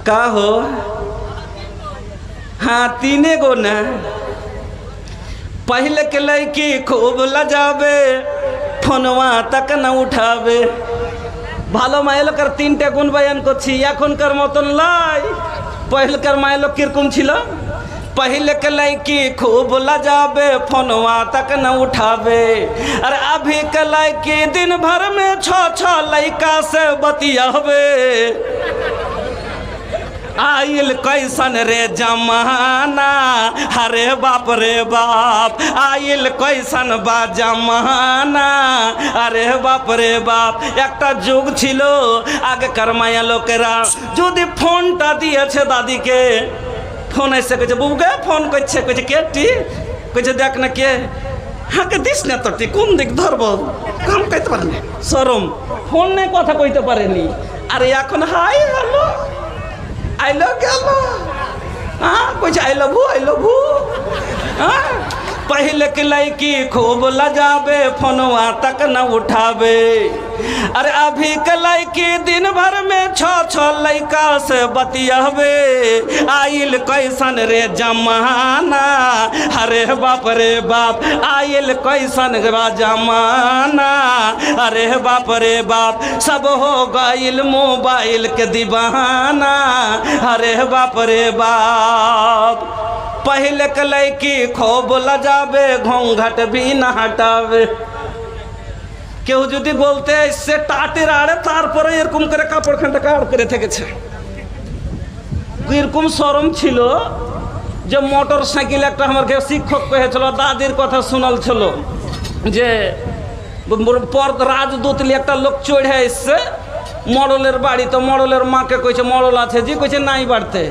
का हो? हाँ, तीने गो ना। पहले के लड़की खूब लजावे, फोनवा तक न उठावे। ভালো মায়ের লোকের তিনটে গুণ বয়ান করছি। এখনকার মতন লাই, পহলকার মায়ের লোক কিরকম ছিল? पहले के लड़की खूब लजावे, फोनवा तक न उठावे। अरे अभी के लड़की दिन भर में छो लड़का से बतियावे। आइल कैसन रे जमाना, अरे बाप रे बाप। आइल कैसन बा जमाना, अरे बाप रे बाप। একটা যুগ ছিল আগেকার মায়া লোকেরা যদি ফোনটা দিয়েছে দাদিকে, ফোন এসে কইছে বুবুকে ফোন করছে, কইছে কে টি? কইছে দেখ না কে। হাঁকে দিস না তোরটি, কোন দিক ধরবো? কাম কইতে পারেনি, শরম, ফোনে কথা কইতে পারেনি। আরে এখন হাই হ্যালো আইলো গেল, हाँ कुछ आई लव यू। हाँ, पहले के लड़की खूब लजावे, फोनवा तक न उठावे। अरे अभी के लड़की दिन भर में छो लड़का से बतियावे। आइल कैसन रे जमाना, अरे बाप रे बाप। आइल कैसन बा जमाना, अरे बाप रे बाप। सब हो गइल मोबाइल के दीवाना, अरे बाप रे बाप। पहले के लड़की खूब लजावे, घूंघट भी न हटावे। কেউ যদি বলতে এসে টাটের আড়ে, তারপরে এরকম করে কাপড়খানটা কাড় করে থেকেছে। এরকম শরম ছিল যে মোটর সাইকেল একটা আমাকে শিক্ষক কহেছিল, দাদির কথা শোনাল ছিল যে রাজদূতলি একটা লোক চড়ে এসছে মডলের বাড়ি। তো মডলের মাকে কইছে মডল আছে জি? কইছে নাই বাড়তে।